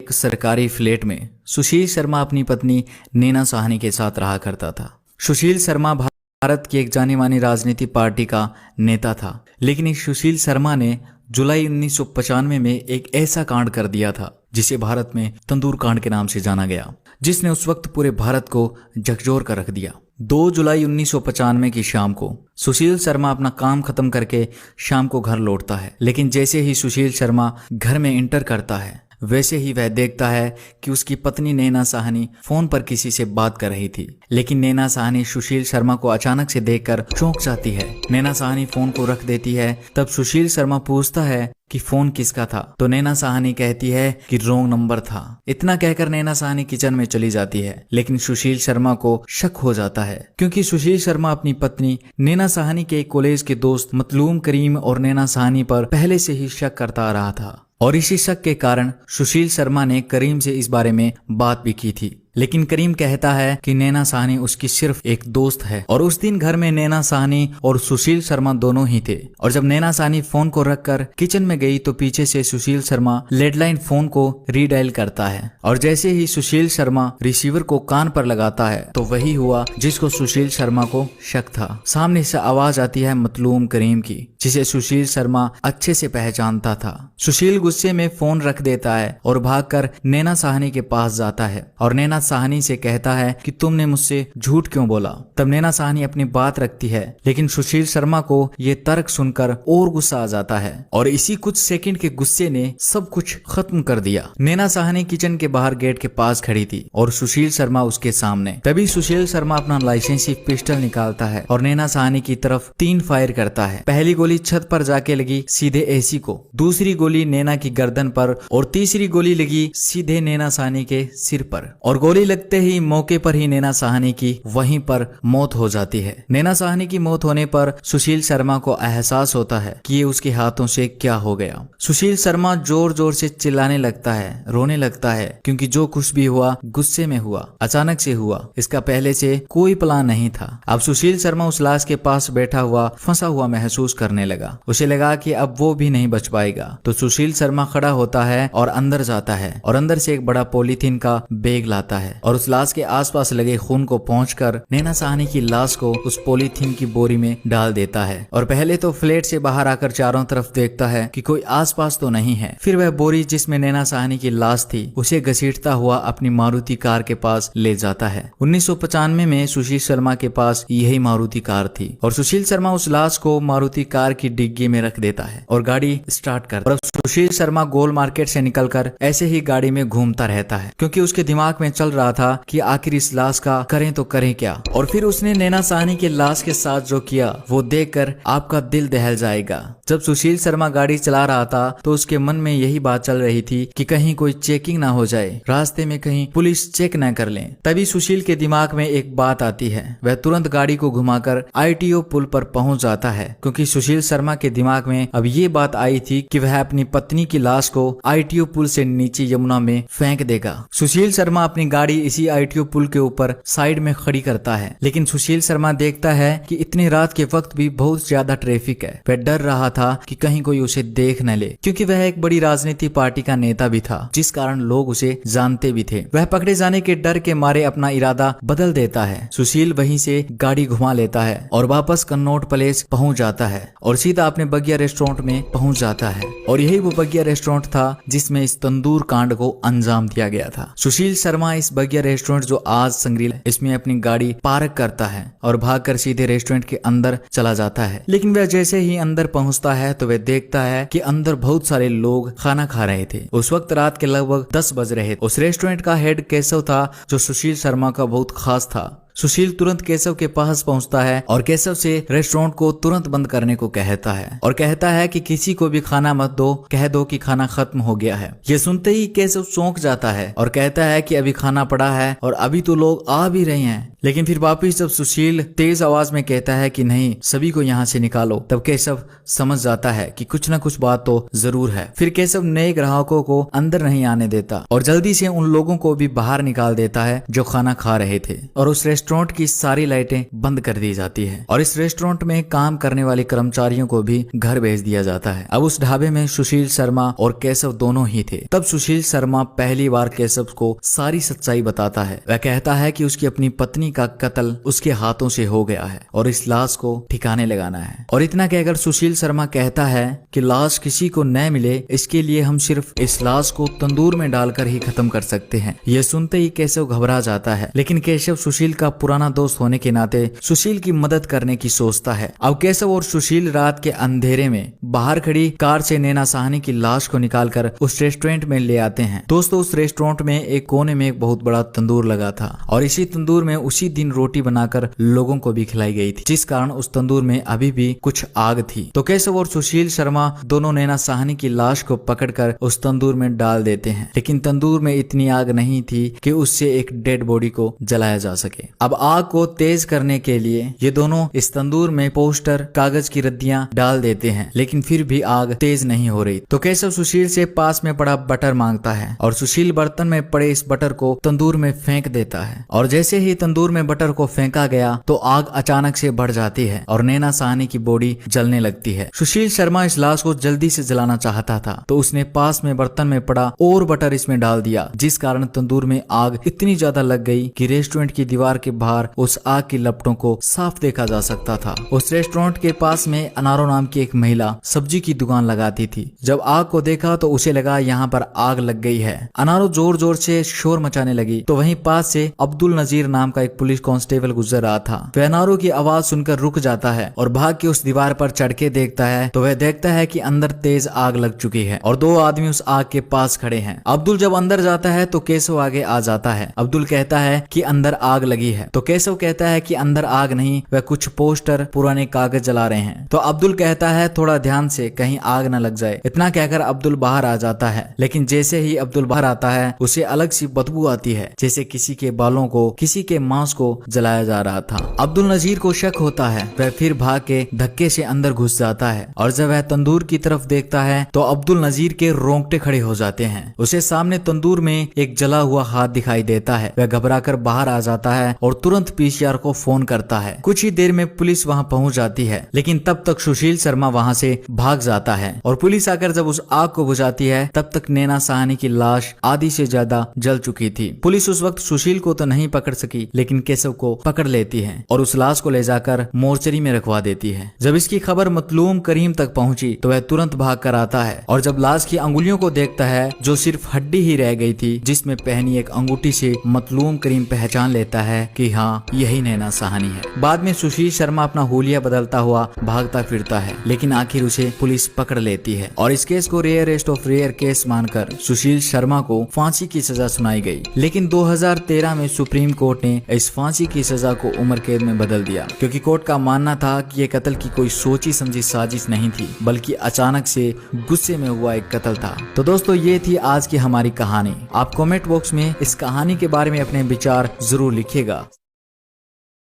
एक सरकारी फ्लैट में सुशील शर्मा अपनी पत्नी नैना साहनी के साथ रहा करता था। सुशील शर्मा भारत की एक जानी मानी राजनीतिक पार्टी का नेता था, लेकिन इस सुशील शर्मा ने जुलाई 1995 में एक ऐसा कांड कर दिया था जिसे भारत में तंदूर कांड के नाम से जाना गया, जिसने उस वक्त पूरे भारत को झकझोर कर रख दिया। 2 जुलाई 1995 की शाम को सुशील शर्मा अपना काम खत्म करके शाम को घर लौटता है, लेकिन जैसे ही सुशील शर्मा घर में एंटर करता है वैसे ही वह देखता है कि उसकी पत्नी नैना साहनी फोन पर किसी से बात कर रही थी। लेकिन नैना साहनी सुशील शर्मा को अचानक से देखकर चौंक जाती है। नैना साहनी फोन को रख देती है। तब सुशील शर्मा पूछता है कि फोन किसका था, तो नैना साहनी कहती है कि रॉन्ग नंबर था। इतना कहकर नैना साहनी किचन में चली जाती है, लेकिन सुशील शर्मा को शक हो जाता है क्योंकि सुशील शर्मा अपनी पत्नी नैना साहनी के कॉलेज के दोस्त मतलूम करीम और नैना साहनी पर पहले से ही शक करता आ रहा था, और इसी शक के कारण सुशील शर्मा ने करीम से इस बारे में बात भी की थी। लेकिन करीम कहता है कि नैना साहनी उसकी सिर्फ एक दोस्त है, और उस दिन घर में नैना साहनी और सुशील शर्मा दोनों ही थे। और जब नैना साहनी फोन को रखकर किचन में गई तो पीछे से सुशील शर्मा लैंडलाइन फोन को रीडायल करता है, और जैसे ही सुशील शर्मा रिसीवर को कान पर लगाता है तो वही हुआ जिसको सुशील शर्मा को शक था। सामने से आवाज आती है मतलूम करीम की, जिसे सुशील शर्मा अच्छे से पहचानता था। सुशील गुस्से में फोन रख देता है और भागकर नैना साहनी के पास जाता है और नैना साहनी से कहता है कि तुमने मुझसे झूठ क्यों बोला। तब नैना साहनी अपनी बात रखती है, लेकिन सुशील शर्मा को ये तर्क सुनकर और गुस्सा आ जाता है, और इसी कुछ सेकंड के गुस्से ने सब कुछ खत्म कर दिया। नैना साहनी किचन के बाहर गेट के पास खड़ी थी और सुशील शर्मा उसके सामने। तभी सुशील शर्मा अपना लाइसेंसी पिस्टल निकालता है और नैना साहनी की तरफ 3 फायर करता है। पहली गोली छत पर जाके लगी सीधे एसी को, दूसरी गोली नैना की गर्दन पर, और तीसरी गोली लगी सीधे नैना साहनी के सिर पर। और गोली लगते ही मौके पर ही नैना साहनी की वहीं पर मौत हो जाती है। नैना साहनी की मौत होने पर सुशील शर्मा को एहसास होता है कि ये उसके हाथों से क्या हो गया। सुशील शर्मा जोर जोर से चिल्लाने लगता है, रोने लगता है, क्योंकि जो कुछ भी हुआ गुस्से में हुआ, अचानक से हुआ, इसका पहले से कोई प्लान नहीं था। अब सुशील शर्मा उस लाश के पास बैठा हुआ फंसा हुआ महसूस करने लगा। उसे लगा कि अब वो भी नहीं बच पाएगा। तो सुशील शर्मा खड़ा होता है और अंदर जाता है और अंदर से एक बड़ा पॉलीथीन का बैग लाता है और उस लाश के आसपास लगे खून को पोंछकर नैना साहनी की लाश को उस पॉलीथीन की बोरी में डाल देता है। और पहले तो फ्लैट से बाहर आकर चारों तरफ देखता है कि कोई आसपास तो नहीं है। फिर वह बोरी जिसमें नैना साहनी की लाश थी उसे घसीटता हुआ अपनी मारुति कार के पास ले जाता है। 1995 में सुशील शर्मा के पास यही मारुति कार थी और सुशील शर्मा उस लाश को मारुति कार की डिग्गी में रख देता है और गाड़ी स्टार्ट करता है। और सुशील शर्मा गोल मार्केट से निकलकर ऐसे ही गाड़ी में घूमता रहता है, क्योंकि उसके दिमाग में चल रहा था कि आखिर इस लाश का करें तो करें क्या। और फिर उसने नैना साहनी के लाश के साथ जो किया वो देखकर आपका दिल दहल जाएगा। जब सुशील शर्मा गाड़ी चला रहा था तो उसके मन में यही बात चल रही थी कि कहीं कोई चेकिंग ना हो जाए, रास्ते में कहीं पुलिस चेक ना कर ले। तभी सुशील के दिमाग में एक बात आती है। वह तुरंत गाड़ी को घुमाकर ITO पुल पर पहुंच जाता है, क्योंकि सुशील शर्मा के दिमाग में अब ये बात आई थी कि वह अपनी पत्नी की लाश को ITO पुल से नीचे यमुना में फेंक देगा। सुशील शर्मा अपनी गाड़ी इसी ITO पुल के ऊपर साइड में खड़ी करता है, लेकिन सुशील शर्मा देखता है कि इतनी रात के वक्त भी बहुत ज्यादा ट्रैफिक है। वह डर रहा था कि कहीं कोई उसे देख न ले, क्योंकि वह एक बड़ी राजनीतिक पार्टी का नेता भी था, जिस कारण लोग उसे जानते भी थे। वह पकड़े जाने के डर के मारे अपना इरादा बदल देता है। सुशील वहीं से गाड़ी घुमा लेता है और वापस कन्नौट पैलेस पहुंच जाता है और सीधा अपने बगिया रेस्टोरेंट में पहुंच जाता है। और यही वो बगिया रेस्टोरेंट था जिसमें इस तंदूर कांड को अंजाम दिया गया था। सुशील शर्मा इस बगिया रेस्टोरेंट जो आज संग्रील है, इसमें अपनी गाड़ी पार्क करता है और भागकर सीधे रेस्टोरेंट के अंदर चला जाता है। लेकिन वह जैसे ही अंदर पहुंचता है तो वह देखता है कि अंदर बहुत सारे लोग खाना खा रहे थे। उस वक्त रात के लगभग 10 बज रहे थे। उस रेस्टोरेंट का हेड केशव था, जो सुशील शर्मा का बहुत खास था। सुशील तुरंत केशव के पास पहुंचता है और केशव से रेस्टोरेंट को तुरंत बंद करने को कहता है और कहता है कि किसी को भी खाना मत दो, कह दो कि खाना खत्म हो गया है। ये सुनते ही केशव चौंक जाता है और कहता है कि अभी खाना पड़ा है और अभी तो लोग आ भी रहे हैं, लेकिन फिर वापिस जब सुशील तेज आवाज में कहता है कि नहीं, सभी को यहाँ से निकालो, तब केशव समझ जाता है कि कुछ न कुछ बात तो जरूर है। फिर केशव नए ग्राहकों को अंदर नहीं आने देता और जल्दी से उन लोगों को भी बाहर निकाल देता है जो खाना खा रहे थे, और उस रेस्टोरेंट की सारी लाइटें बंद कर दी जाती है और इस रेस्टोरेंट में काम करने वाले कर्मचारियों को भी घर भेज दिया जाता है। अब उस ढाबे में सुशील शर्मा और केशव दोनों ही थे। तब सुशील शर्मा पहली बार केशव को सारी सच्चाई बताता है। वह कहता है कि उसकी अपनी पत्नी का कत्ल उसके हाथों से हो गया है और इस लाश को ठिकाने लगाना है। और इतना कहकर सुशील शर्मा कहता है कि लाश किसी को न मिले, इसके लिए हम सिर्फ इस लाश को तंदूर में डालकर ही खत्म कर सकते हैं। यह सुनते ही केशव घबरा जाता है, लेकिन केशव सुशील का पुराना दोस्त होने के नाते सुशील की मदद करने की सोचता है। अब केशव और सुशील रात के अंधेरे में बाहर खड़ी कार से नैना साहनी की लाश को निकालकर उस रेस्टोरेंट में ले आते हैं। दोस्तों, उस रेस्टोरेंट में एक कोने में एक बहुत बड़ा तंदूर लगा था और इसी तंदूर में उसी दिन रोटी बनाकर लोगों को भी खिलाई गई थी, जिस कारण उस तंदूर में अभी भी कुछ आग थी। तो केशव और सुशील शर्मा दोनों नैना साहनी की लाश को पकड़कर उस तंदूर में डाल देते हैं, लेकिन तंदूर में इतनी आग नहीं थी कि उससे एक डेड बॉडी को जलाया जा सके। अब आग को तेज करने के लिए ये दोनों इस तंदूर में पोस्टर, कागज की रद्दियां डाल देते हैं, लेकिन फिर भी आग तेज नहीं हो रही। तो केशव सुशील से पास में पड़ा बटर मांगता है और सुशील बर्तन में पड़े इस बटर को तंदूर में फेंक देता है और जैसे ही तंदूर में बटर को फेंका गया तो आग अचानक से बढ़ जाती है और नैना साहनी की बॉडी जलने लगती है। सुशील शर्मा इस लाश को जल्दी से जलाना चाहता था, तो उसने पास में बर्तन में पड़ा और बटर इसमें डाल दिया, जिस कारण तंदूर में आग इतनी ज्यादा लग गई कि रेस्टोरेंट की दीवार के बाहर उस आग की लपटों को साफ देखा जा सकता था। उस रेस्टोरेंट के पास में अनारो नाम की एक महिला सब्जी की दुकान लगाती थी। जब आग को देखा तो उसे लगा यहाँ पर आग लग गई है। अनारो जोर जोर से शोर मचाने लगी, तो वहीं पास से अब्दुल नजीर नाम का एक पुलिस कांस्टेबल गुजर रहा था। वह अनारो की आवाज सुनकर रुक जाता है और भाग के उस दीवार पर चढ़ के देखता है, तो वह देखता है कि अंदर तेज आग लग चुकी है और दो आदमी उस आग के पास खड़े हैं। अब्दुल जब अंदर जाता है तो केशव आगे आ जाता है। अब्दुल कहता है कि अंदर आग लगी है, तो केशव कहता है कि अंदर आग नहीं, वह कुछ पोस्टर, पुराने कागज जला रहे हैं। तो अब्दुल कहता है थोड़ा ध्यान से, कहीं आग न लग जाए। इतना कहकर अब्दुल बाहर आ जाता है, लेकिन जैसे ही अब्दुल बाहर आता है उसे अलग सी बदबू आती है, जैसे किसी के बालों को, किसी के मांस को जलाया जा रहा था। अब्दुल नजीर को शक होता है, वह फिर भाग के धक्के से अंदर घुस जाता है और जब वह तंदूर की तरफ देखता है तो अब्दुल नजीर के रोंगटे खड़े हो जाते हैं। उसे सामने तंदूर में एक जला हुआ हाथ दिखाई देता है। वह घबराकर बाहर आ जाता है और तुरंत पीसीआर को फोन करता है। कुछ ही देर में पुलिस वहां पहुंच जाती है, लेकिन तब तक सुशील शर्मा वहां से भाग जाता है और पुलिस आकर जब उस आग को बुझाती है तब तक नैना साहनी की लाश आधी से ज्यादा जल चुकी थी। पुलिस उस वक्त सुशील को तो नहीं पकड़ सकी, लेकिन केशव को पकड़ लेती है और उस लाश को ले जाकर मोर्चरी में रखवा देती है। जब इसकी खबर मतलूम करीम तक पहुंची तो वह तुरंत भाग कर आता है और जब लाश की अंगुलियों को देखता है जो सिर्फ हड्डी ही रह गई थी, जिसमें पहनी एक अंगूठी से मतलूम करीम पहचान लेता है कि हाँ, यही नैना साहनी है। बाद में सुशील शर्मा अपना हुलिया बदलता हुआ भागता फिरता है, लेकिन आखिर उसे पुलिस पकड़ लेती है और इस केस को रेयरेस्ट ऑफ रेयर केस मानकर सुशील शर्मा को फांसी की सजा सुनाई गई। लेकिन 2013 में सुप्रीम कोर्ट ने इस फांसी की सजा को उम्र कैद में बदल दिया, क्योंकि कोर्ट का मानना था कि ये कत्ल की कोई सोची समझी साजिश नहीं थी, बल्कि अचानक से गुस्से में हुआ एक कत्ल था। तो दोस्तों, ये थी आज की हमारी कहानी। आप कमेंट बॉक्स में इस कहानी के बारे में अपने विचार जरूर लिखिएगा।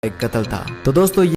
एक कत्ल था। तो दोस्तों